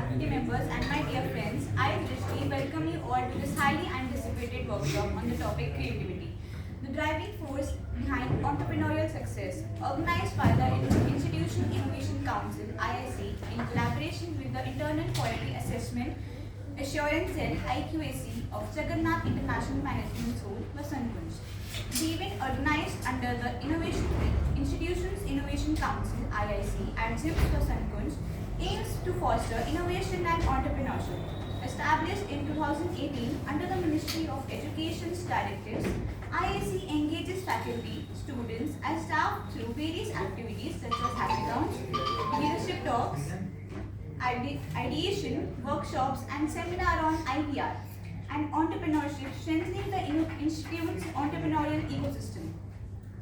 faculty members and my dear friends, I, Drishti, welcome you all to this highly anticipated workshop on the topic creativity, the driving force behind entrepreneurial success, organized by the Institution Innovation Council (IIC) in collaboration with the Internal Quality Assessment Assurance Cell (IQAC) of Jagannath International Management School, Vasant. The event organized under the Institutions Innovation Council (IIC) at JIPS Vasant aims to foster innovation and entrepreneurship. Established in 2018 under the Ministry of Education's directives, IIC engages faculty, students, and staff through various activities such as hackathons, leadership talks, ideation, workshops, and seminar on IPR and entrepreneurship, strengthening the institute's entrepreneurial ecosystem.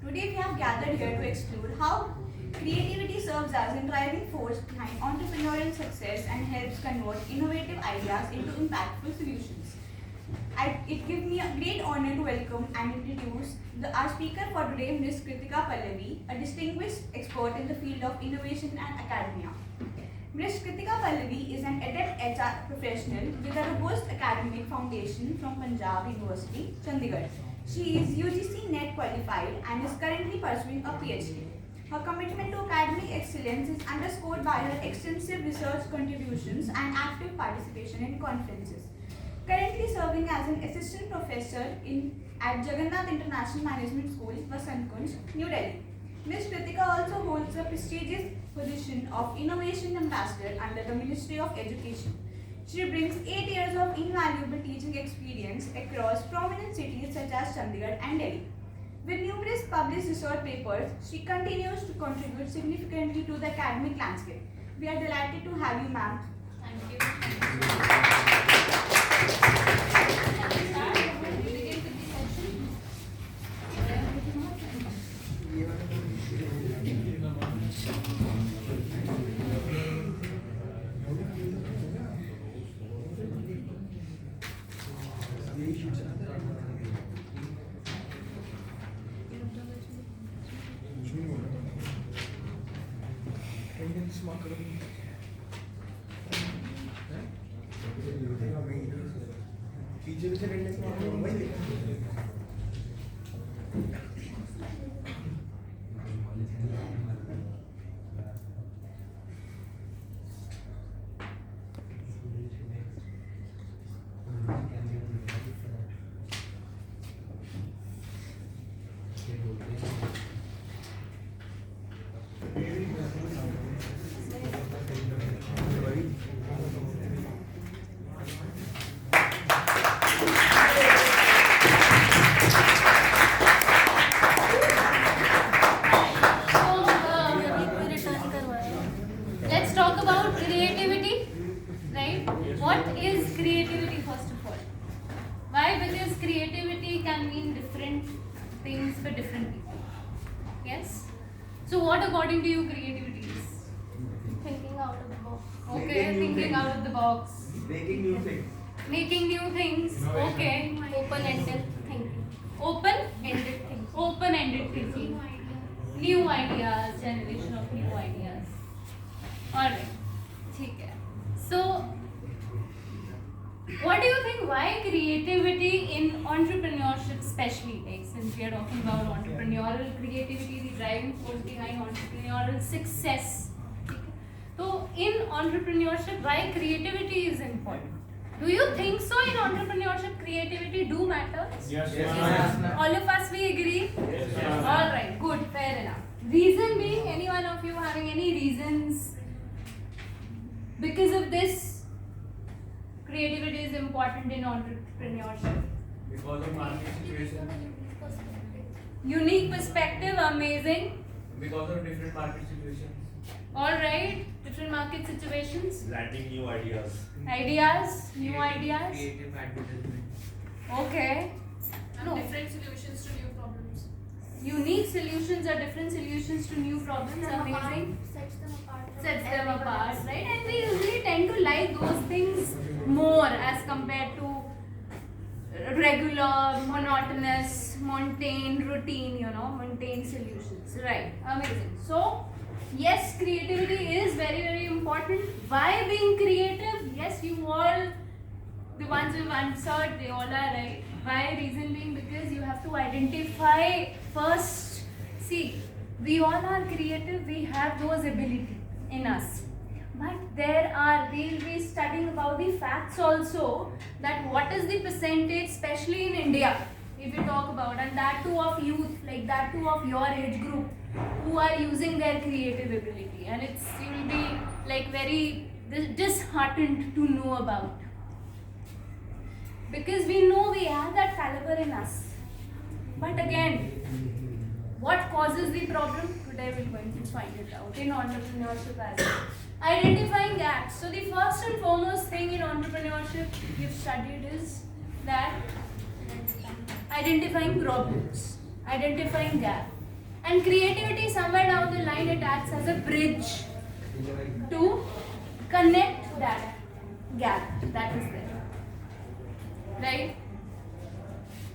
Today we have gathered here to explore how creativity serves as a driving force behind entrepreneurial success and helps convert innovative ideas into impactful solutions. It gives me a great honor to welcome and introduce our speaker for today, Ms. Kritika Pallavi, a distinguished expert in the field of innovation and academia. Ms. Kritika Pallavi is an adept HR professional with a robust academic foundation from Punjab University, Chandigarh. She is UGC NET qualified and is currently pursuing a PhD. Her commitment to academic excellence is underscored by her extensive research contributions and active participation in conferences. Currently serving as an assistant professor at Jagannath International Management School, Vasant Kunj, New Delhi. Ms. Kritika also holds the prestigious position of Innovation Ambassador under the Ministry of Education. She brings 8 years of invaluable teaching experience across prominent cities such as Chandigarh and Delhi. With numerous published research papers, she continues to contribute significantly to the academic landscape. We are delighted to have you, ma'am. Thank you. Let's talk about creativity, right? What is creativity first of all? Why? Because creativity can mean different things for different people. Yes? So what according to you creativity is? Thinking out of the box. Okay, thinking out of the box. Making new things. Making new things. Okay. Open-ended thinking. Open-ended thinking. Open-ended thinking. New ideas, generation of new ideas. Alright. ठीक है. So, what do you think? Why creativity in entrepreneurship, especially? Like, since we are talking about entrepreneurial creativity, the driving force behind entrepreneurial success. So, in entrepreneurship, why creativity is important? Do you think so? In entrepreneurship, creativity do matters? Yes. All of us we agree? Yes. All right, good, fair enough. Reason being, any one of you having any reasons because of this creativity is important in entrepreneurship? Because of market situation. Unique perspective, amazing. Because of different market situations. All right, different market situations, Landing new ideas. ideas, new ideas. Creative advertisement. Okay. No. Different solutions to new problems. Unique solutions are different solutions to new problems. Amazing. Sets them apart. From Sets them everyone apart, else. right? And we usually tend to like those things more as compared to regular, monotonous, mundane, routine, mundane solutions. Right. Amazing. So, yes, creativity is very, very important. Why being creative? Yes, you all, the ones who've answered, they all are right. Why? Reason being because you have to identify first. See, we all are creative, we have those abilities in us. But we'll be studying about the facts also, that what is the percentage, especially in India, if you talk about, and that too of youth, like that too of your age group, who are using their creative ability, and you'll be like very disheartened to know about, because we know we have that caliber in us. But again, what causes the problem? Today we're going to find it out in entrepreneurship as well. Identifying gaps. So the first and foremost thing in entrepreneurship we've studied is that identifying problems, identifying gap. And creativity, somewhere down the line, it acts as a bridge to connect that gap that is there. Right?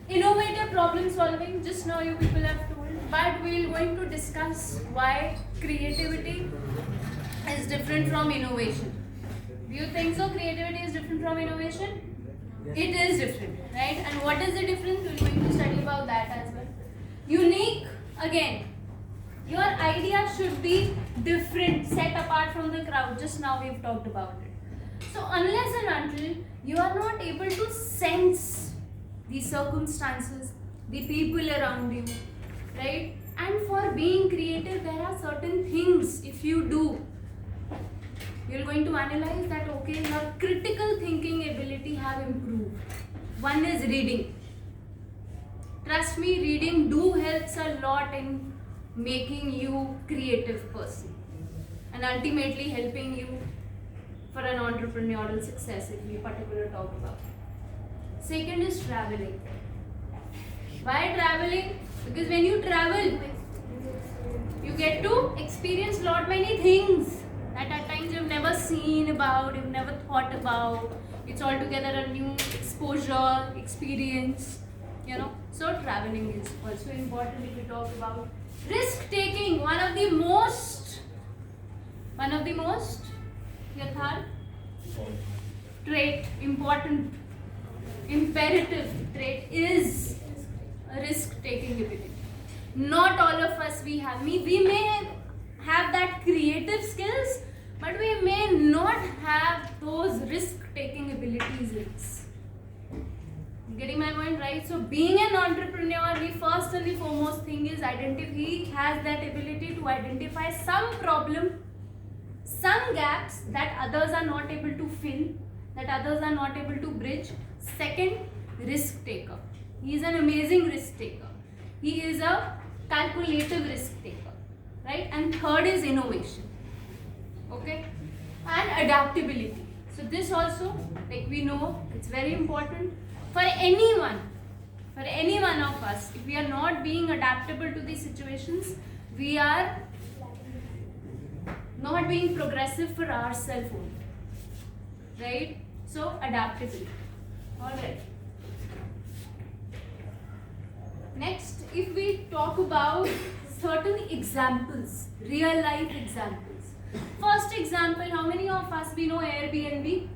Innovative problem solving, just now you people have told, but we're going to discuss why creativity is different from innovation. Do you think so? Creativity is different from innovation? It is different, right? And what is the difference? We're going to study about that as well. Unique, again, your idea should be different, set apart from the crowd. Just now we've talked about it. So unless and until you are not able to sense the circumstances, the people around you, right? And for being creative, there are certain things if you do, you're going to analyze that, okay, your critical thinking ability have improved. One is reading. Trust me, reading helps a lot in making you creative person, and ultimately helping you for an entrepreneurial success if we particularly talk about. Second is traveling. Why traveling? Because when you travel, you get to experience lot many things that at times you've never seen about, you've never thought about. It's altogether a new exposure, experience, So traveling is also important if we talk about risk taking. One of the most Yatharth trait, important, imperative trait is a risk taking ability. Not all of us we may have that creative skills, but we may not have those risk taking abilities in us. Getting my point right? So being an entrepreneur, the first and the foremost thing is he has that ability to identify some problem, some gaps that others are not able to fill, that others are not able to bridge. Second, risk taker. He is an amazing risk taker. He is a calculative risk taker, right? And third is innovation, okay? And adaptability. So this also, like we know, it's very important for anyone of us. If we are not being adaptable to these situations, we are not being progressive for ourselves only, right? So adaptability. All right. Next, if we talk about certain examples, real life examples. First example, how many of us we know Airbnb?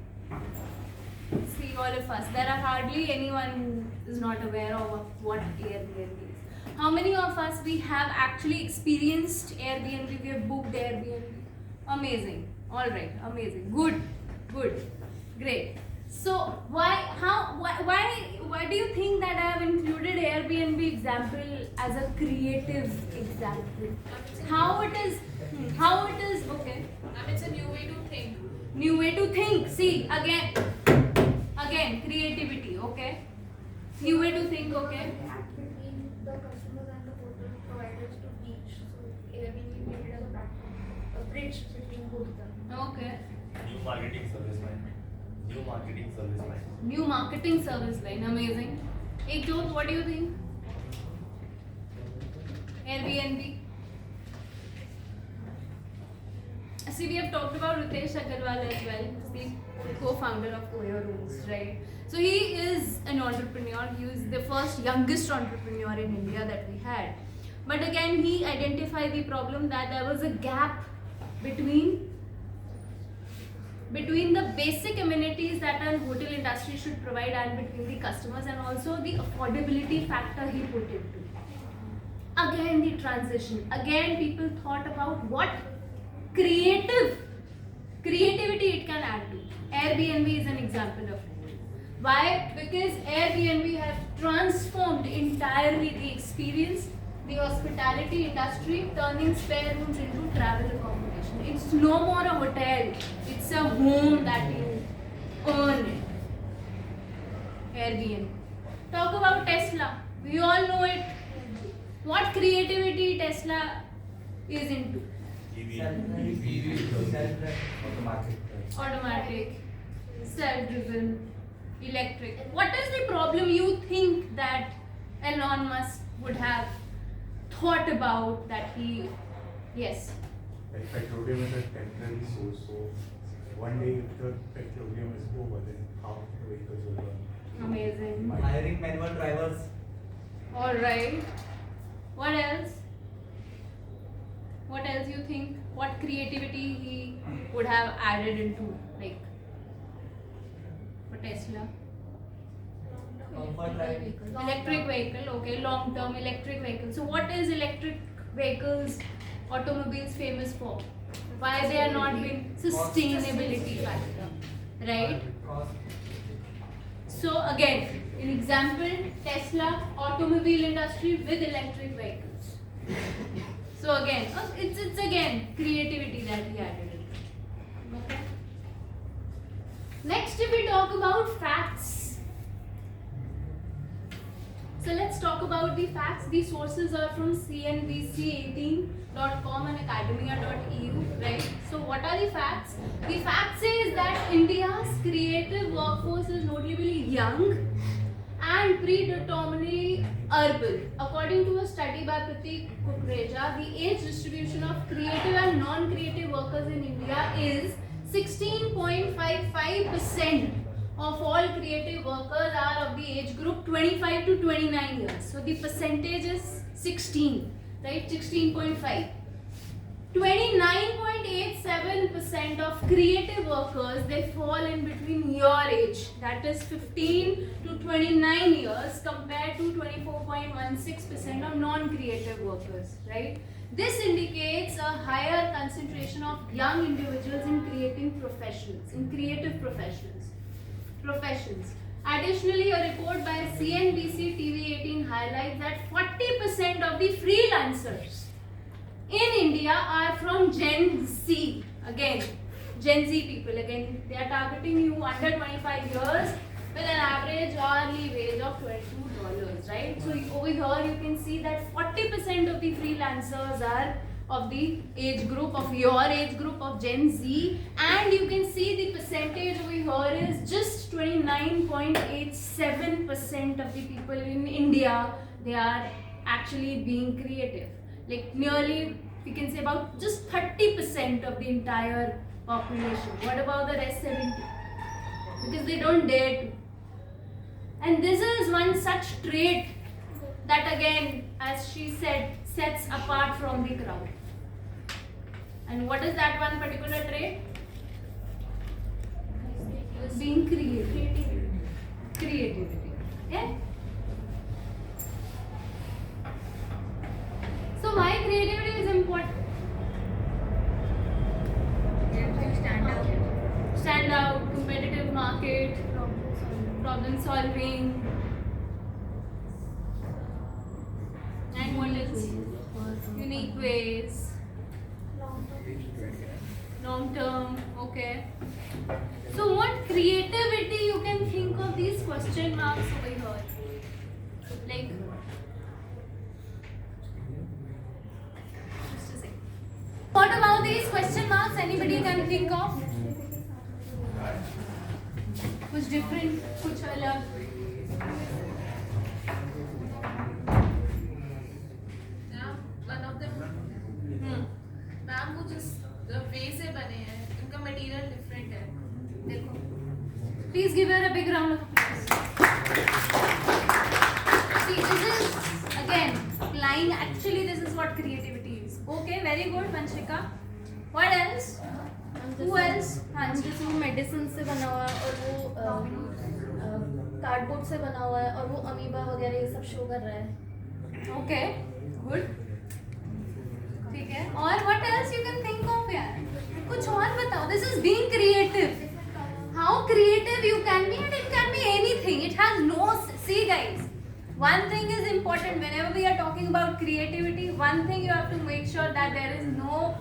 See, all of us. There are hardly anyone who is not aware of what Airbnb is. How many of us we have actually experienced Airbnb? We have booked Airbnb. Amazing. All right. Amazing. Good. Great. So why do you think that I have included Airbnb example as a creative example? How it is okay. It's a new way to think. New way to think. See, again creativity, okay? New way to think, okay? Act between the customers and the hotel providers to reach. So Airbnb made it as a bridge between both of them. Okay. New marketing service line. New marketing service line, amazing. Ekjot, what do you think? Airbnb. See, we have talked about Ritesh Agarwal as well, the co-founder of Koyo Rooms, right? So he is an entrepreneur. He was the first youngest entrepreneur in India that we had. But again, he identified the problem that there was a gap between the basic amenities that a hotel industry should provide and between the customers, and also the affordability factor he put into. Again the transition, again people thought about what creativity it can add to. Airbnb is an example of it. Why? Because Airbnb has transformed entirely the experience, the hospitality industry, turning spare rooms into travel accommodation. It's no more a hotel, it's a home that you own it. Airbnb. Talk about Tesla. We all know it. What creativity Tesla is into? Automatic, self-driven, electric. What is the problem you think that Elon Musk would have thought about that he, yes? Like petroleum is a temporary source, so one day if the petroleum is over, then how the vehicles will run. Amazing. Hiring manual drivers. Alright. What else? What else you think? What creativity he would have added into, like, for Tesla? Comfort ride. Electric vehicle, okay, long term electric vehicle. So what is electric vehicles, automobiles famous for? Why they are not being sustainability factor, right? Cost. So again, an example, Tesla, automobile industry with electric vehicles. So again, it's again creativity that he added in. Okay. Next, if we talk about facts. So let's talk about the facts. These sources are from cnbc18.com and academia.eu, right? So what are the facts? The fact says that India's creative workforce is notably young and predominantly urban. According to a study by Pratik Kukreja, the age distribution of creative and non-creative workers in India is 16.55% of all creative workers are of the age group 25 to 29 years. So the percentage is 16, right? 16.5. 29.87% of creative workers, they fall in between your age, that is 15 to 29 years, compared to 24.16% of non-creative workers, right? This indicates a higher concentration of young individuals in creative professions. Additionally, a report by CNBC TV18 highlights that 40% of the freelancers in India are from Gen Z. Again, Gen Z people. Again, they are targeting you under 25 years with an average hourly wage of $22, right? So over here you can see that 40% of the freelancers are of the age group, of your age group of Gen Z, and you can see the percentage over here is just 29.87% of the people in India, they are actually being creative. Like nearly, we can say about just 30% of the entire population. What about the rest 70? Because they don't dare to. And this is one such trait that again, as she said, sets apart from the crowd. And what is that one particular trait? Being creative. Creativity. Yeah? So why creativity is important? Stand out, competitive market, problem solving, and what else? Unique ways. Long term, okay. So what creativity you can think of these question marks over here? Like, just a second. What about these question marks? Anybody can think of? कुछ different, कुछ अलग. Yeah, one of them. Ma'am वो जिस वे से बने हैं उनका material different है. देखो. Please give her a big round of applause. See, this is again applying. Actually, this is what creativity is. Okay, very good, Vanshika. What else? Who else? हाँ जी. जैसे वो मेडिसिन से बना हुआ है और वो कार्डबोर्ड से बना हुआ है और वो अमीबा वगैरह ये सब शो कर रहा है. Okay. Good. ठीक है. और what else you can think of यार? कुछ और बताओ. This is being creative. How creative you can be, and it can be anything. It has no. See guys. One thing is important whenever we are talking about creativity. One thing you have to make sure that there is no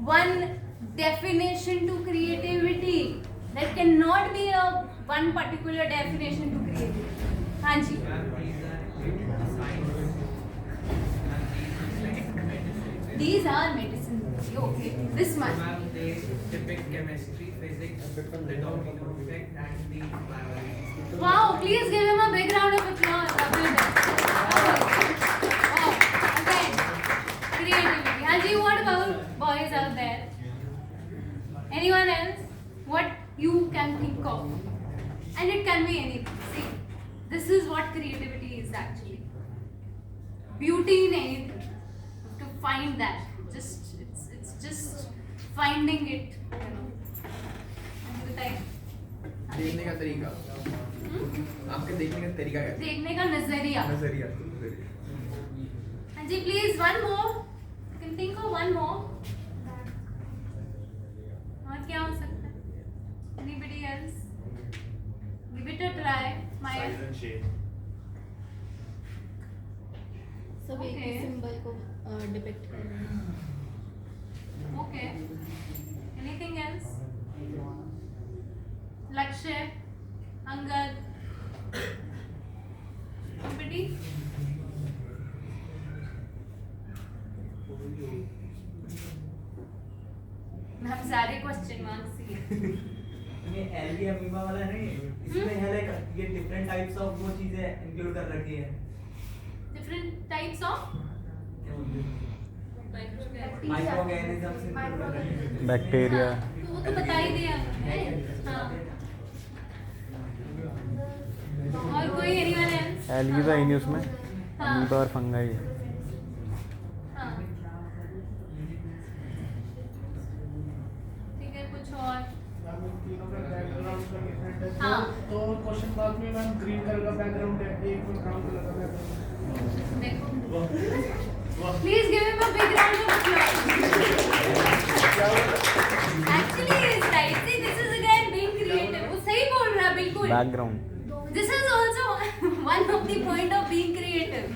one definition to creativity. There cannot be a one particular definition to creativity. हाँ जी. These are medicine. Okay. This one. They depict chemistry, physics, the domino effect, and the biology. Wow, please give him a big round of applause. Wow. Again, creativity. Haji, what about boys out there? Anyone else? What you can think of? And it can be anything. See, this is what creativity is actually. Beauty in anything. To find that. It's just finding it, you know. Haji, बताइए. देखने का तरीका आपके देखने का तरीका क्या देखने का नजरिया. नजरिया हाँ जी, please one more. You can think of one more. और क्या हो सकता है? Anybody else? Give it a try. Maya. Size and shape. सब एक ही Okay. सिंबल को डिपिक्ट कर रहे हैं. Okay. Anything else? Lakshya, Angad. Anybody? हम सारे क्वेश्चन मार्क्स ही हैं. ये एलगी अमीबा वाला नहीं, इसमें है लाइक ये डिफरेंट टाइप्स ऑफ वो चीजें इंक्लूड कर रखी है. Different types of microorganisms include कर रखी है. बैक्टीरिया. हाँ, तो वो तो बता ही दिया है. हाँ. और कोई anyone else? एलगी तो है नहीं उसमें. हाँ. अमीबा और फंगाई. हाँ. ठीक है, कुछ और. हाँ. तो क्वेश्चन मार्क में मैम ग्रीन कलर का बैकग्राउंड है, एक में ब्राउन कलर का बैकग्राउंड. देखो. Please give him a big round of applause. Actually, he is right. See, this is again being creative. वो सही बोल रहा है बिल्कुल. Background. This is also one of the point of being creative.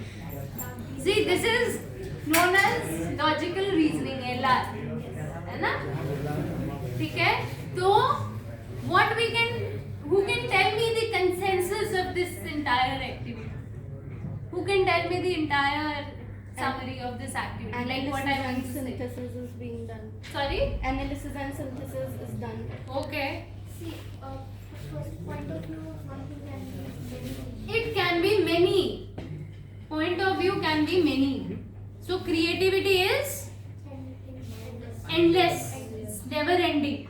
See, this is known as logical reasoning, LR. है ना? ठीक है? तो what we can, who can tell me the consensus of this entire activity? Who can tell me the entire summary of this activity? Like what I want to say. Synthesis is being done. Sorry? Analysis and synthesis is done. Okay. See, first point of view, one thing can be many. It can be many. Point of view can be many. So creativity is endless. It's never ending.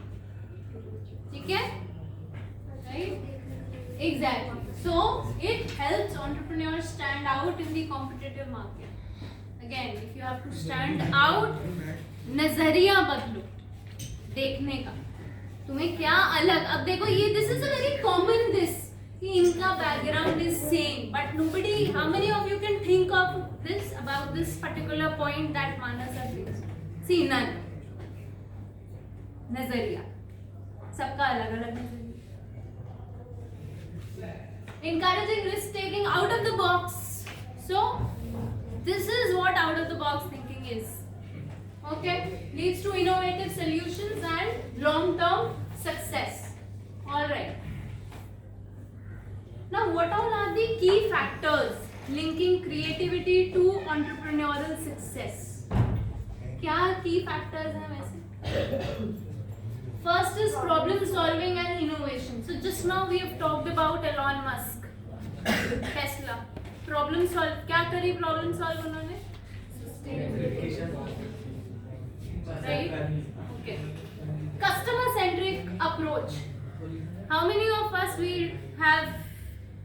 ठीक है? Right? Exactly. So it helps entrepreneurs stand out in the competitive market. Again, if you have to stand out, नजरिया बदलो देखने का. तुम्हें क्या अलग. अब देखो ये this is a very common this. कि इनका background is same, but nobody. How many of you can think of this about this particular point that Manas have raised? See, none. नजरिया सबका अलग अलग नजरिया. Encouraging risk taking out of the box. So this is what out of the box thinking is. Okay, leads to innovative solutions and long term success. All right. Now, what all are the key factors linking creativity to entrepreneurial success? क्या key factors हैं वैसे? First is problem solving and innovation. So just now we have talked about Elon Musk, Tesla. Problem solve. क्या करी problem solve उन्होंने? Right? Okay. Customer centric approach. How many of us we have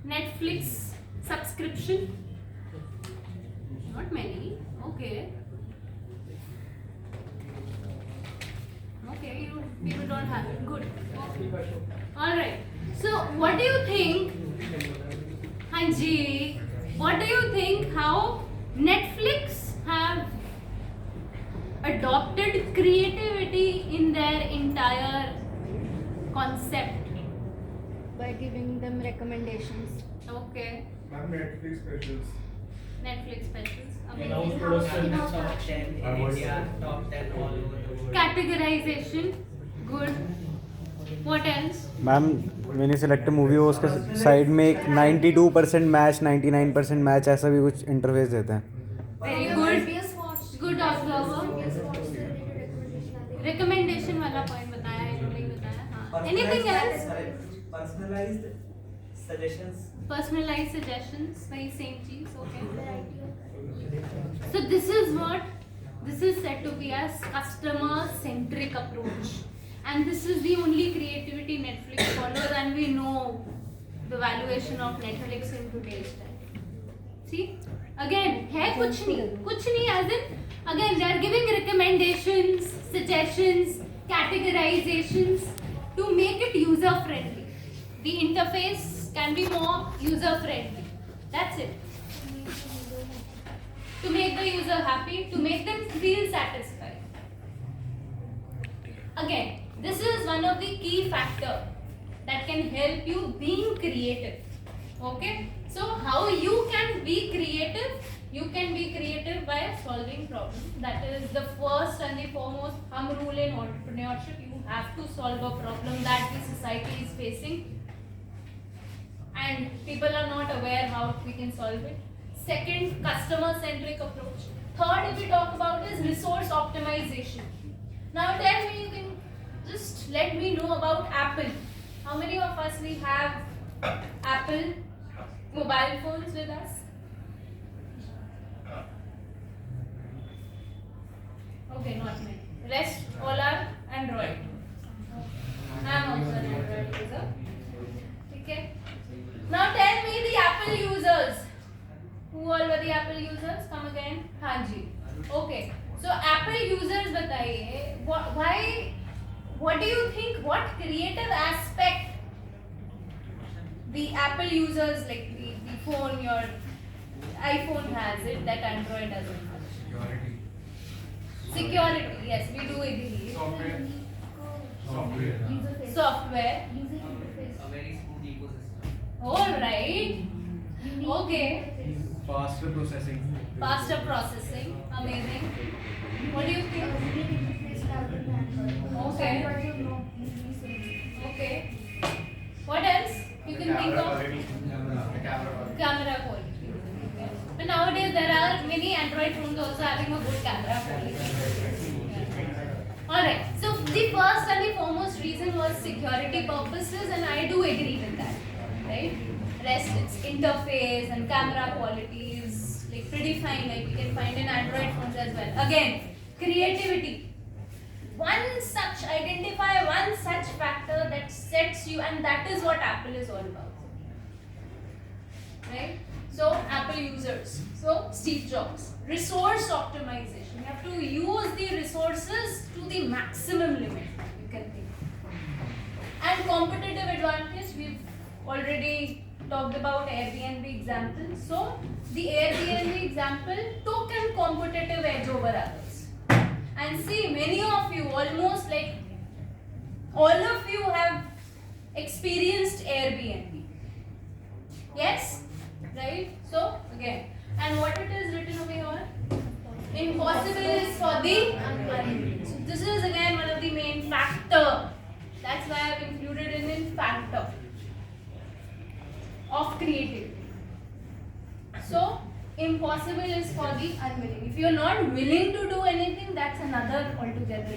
Netflix subscription? Not many. Okay. Okay, people don't have it. Good. Okay. All right. So, what do you think? Hanji, what do you think? How Netflix have adopted creativity in their entire concept? By giving them recommendations. Okay. Ma'am, Netflix specials. Netflix specials. In-house Amazing. production. top 10 in India, top 10 all over the world. Categorization. Good. What else? Ma'am मैंने select movie हो उसके side में एक 92% match 99% match ऐसा भी कुछ interface देते हैं. Very good. Good observer. Recommendation वाला point बताया इन्होंने बताया. हाँ. Anything else? Personalized suggestions. Personalized suggestions. Very same cheese. Okay. So this is said to be as customer centric approach, and this is the only creativity Netflix follows, and we know the valuation of Netflix in today's time. See, again है कुछ नहीं as in again they are giving recommendations, suggestions, categorizations to make it user friendly. The interface can be more user friendly. That's it. To make the user happy, to make them feel satisfied. Again, this is one of the key factors that can help you being creative. Okay? So how you can be creative? You can be creative by solving problems. That is the first and the foremost thumb rule in entrepreneurship. You have to solve a problem that the society is facing, and people are not aware how we can solve it. Second, customer-centric approach. Third, if we talk about is resource optimization. Now tell me, you can just let me know about Apple. How many of us we have Apple mobile phones with us? Okay, not many. Rest all are Android. I am also an Android user. Okay. Now tell me the Apple users. Who all were the Apple users? Come again. Hanji. Okay. So Apple users बताइए. Why? What do you think? What creative aspect the Apple users, like the phone, your iPhone has it that Android doesn't have? Security. Yes, we do agree. Software. A very smooth ecosystem. All right. Okay. Faster processing. Faster processing. Amazing. What do you think? Okay. Okay. What else you can think of? Camera quality. Okay. But nowadays there are many Android phones also having a good camera quality. Alright, so the first and the foremost reason was security purposes, and I do agree with that. Right? Rest, its interface and camera quality is like pretty fine, like we can find in Android phones as well. Again, creativity. Identify one such factor that sets you, and that is what Apple is all about. Right? So, Apple users. So, Steve Jobs. Resource optimization. You have to use the resources to the maximum limit, you can think. And competitive advantage, we've already talked about Airbnb example. So, the Airbnb example took a competitive edge over others. And see, many of you, almost like all of you have experienced Airbnb. Yes? Right? So, again. And what it is written over here? Impossible is for the unwilling. So, this is again one of the main factor. That's why I have included it in factor of creativity. So, impossible is for the unwilling. If you are not willing to do anything, that's another altogether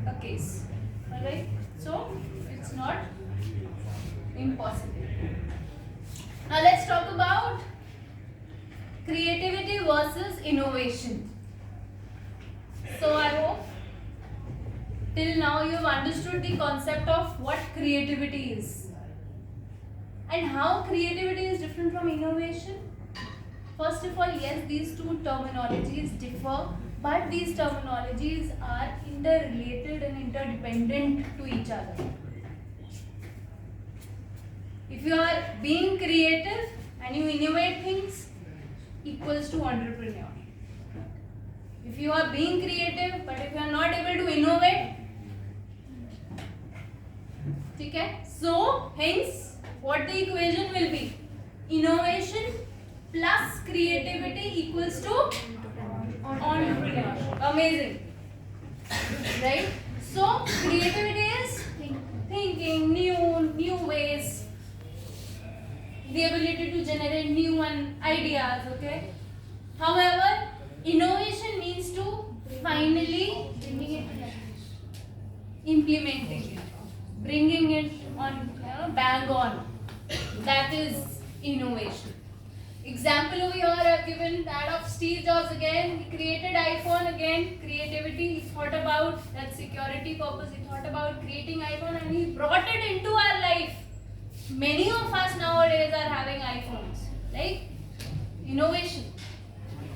a case. Alright? So, it's not impossible. Now, let's talk about creativity versus innovation. So, I hope till now you have understood the concept of what creativity is and how creativity is different from innovation. First of all, yes, these two terminologies differ but these terminologies are interrelated and interdependent to each other. If you are being creative and you innovate things, equals to entrepreneur. If you are being creative but if you are not able to innovate, okay? So hence what the equation will be? Innovation plus creativity equals to entrepreneurship. Amazing, right? So creativity is thinking new ways, the ability to generate new ideas, okay? However, innovation means to finally bringing it to implementing it, bringing it on, bang on. That is innovation. Example over here I've given that of Steve Jobs again. He created iPhone again. Creativity. He thought about that security purpose. He thought about creating iPhone and he brought it into our life. Many of us nowadays are having iPhones, right? Innovation.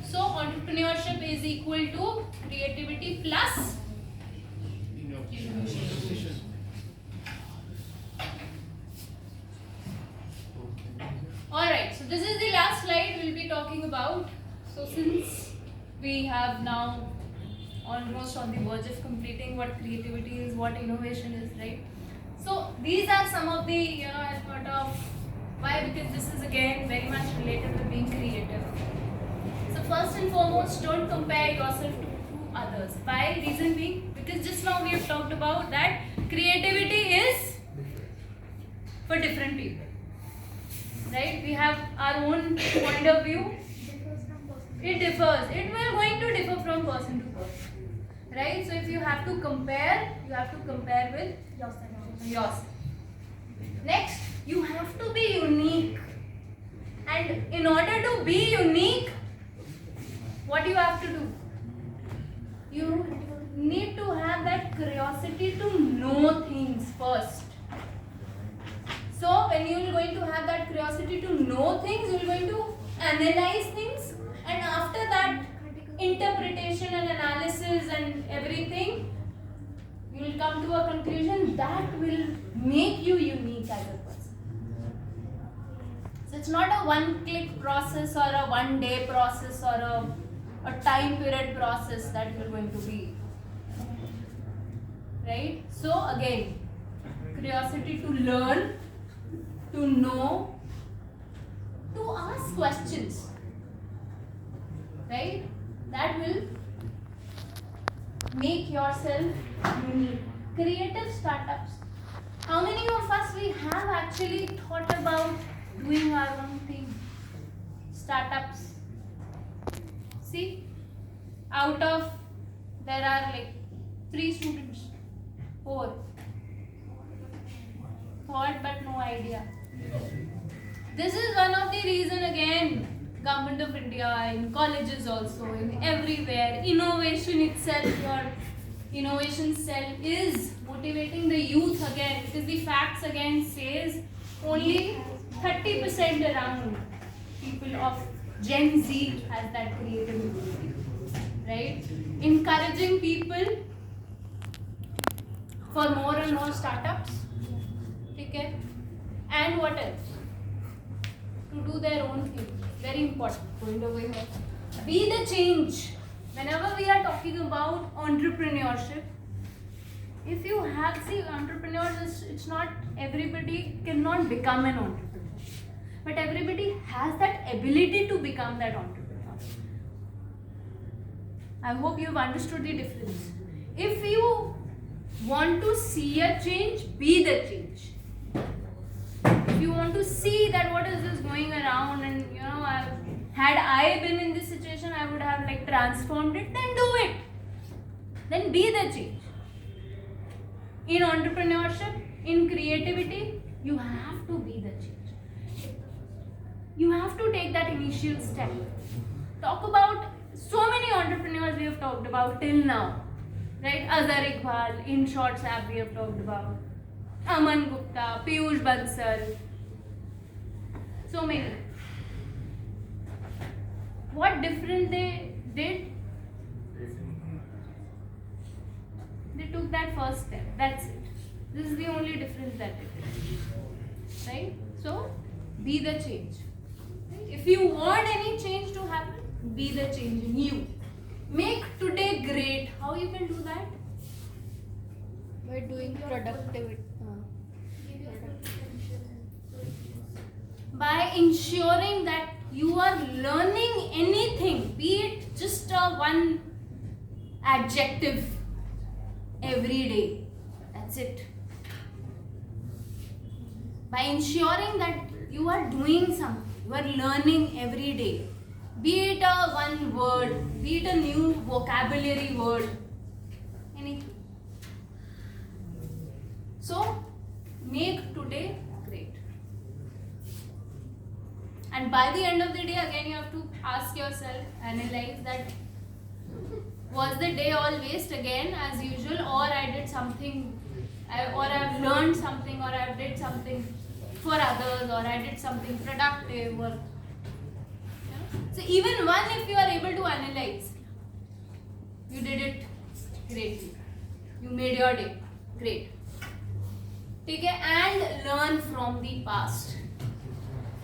So entrepreneurship is equal to creativity plus innovation. Alright, so this is the last slide we'll be talking about. So since we have now almost on the verge of completing what creativity is, what innovation is, right? So these are some of the, I thought of why, because this is again very much related with being creative. So first and foremost, don't compare yourself to others. Why? Reason being, because just now we have talked about that creativity is for different people. Right? We have our own point of view. It differs. It will going to differ from person to person. Right? So if you have to compare, you have to compare with yourself. Next, you have to be unique. And in order to be unique, what do you have to do? You need to have that curiosity to know things first. So when you are going to have that curiosity to know things, you are going to analyze things, and after that interpretation and analysis and everything, you will come to a conclusion that will make you unique as a person. So it's not a one-click process or a one-day process or a time period process that you are going to be. Right? So again, curiosity to learn, to know, to ask questions, right? That will make yourself unique. Creative startups. How many of us we have actually thought about doing our own thing? Startups. See, out of there are like 3 students, 4 thought but no idea. This is one of the reason again, Government of India, in colleges also, in everywhere, innovation itself, your innovation cell is motivating the youth again, because the facts again says only 30% around people of Gen Z has that creative ability, right? Encouraging people for more and more startups, okay? And what else? To do their own thing. Very important. Point over here. Be the change. Whenever we are talking about entrepreneurship, if you have, see, entrepreneurs, it's not everybody cannot become an entrepreneur, but everybody has that ability to become that entrepreneur. I hope you've understood the difference. If you want to see a change, be the change. If you want to see that what is this going around, and had I been in this situation, I would have like transformed it, then do it. Then be the change. In entrepreneurship, in creativity, you have to be the change. You have to take that initial step. Talk about so many entrepreneurs we have talked about till now. Right? Azhar Iqbal, In Shorts app we have talked about. Aman Gupta, Piyush Bansal. So many. What different they did? They took that first step. That's it. This is the only difference that it is. Right? So, be the change. Right? If you want any change to happen, be the change in you. Make today great. How you can do that? By doing productivity. Give your full potential so it By ensuring that you are learning anything, be it just a one adjective every day. That's it. By ensuring that you are doing something, you are learning every day. Be it a one word, be it a new vocabulary word, anything. So, make today great. And by the end of the day, again, you have to ask yourself, analyze that was the day all waste again as usual, or I did something, or I've learned something, or I did something for others, or I did something productive, or so even one, if you are able to analyze, you did it greatly, you made your day great. Okay, and learn from the past.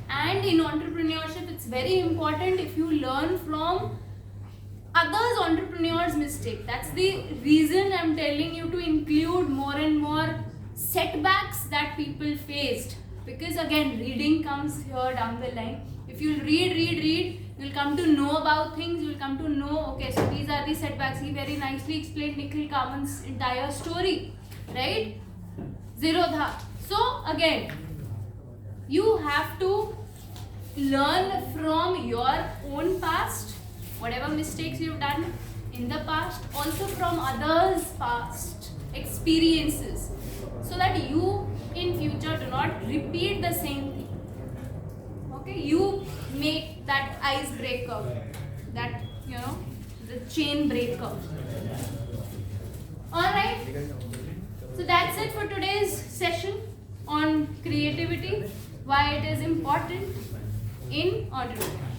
And in entrepreneurship, it's very important if you learn from others' entrepreneurs' mistake. That's the reason I'm telling you to include more and more setbacks that people faced. Because again, reading comes here down the line. If you read, you'll come to know about things. You'll come to know, okay, so these are the setbacks. He very nicely explained Nikhil Kaman's entire story, right? Zerodha. So again, you have to learn from your own past, whatever mistakes you've done in the past, also from others' past experiences, so that you in future do not repeat the same thing. Okay, you make that icebreaker, that the chain breaker. Alright, so that's it for today's session on creativity, why it is important in entrepreneurship.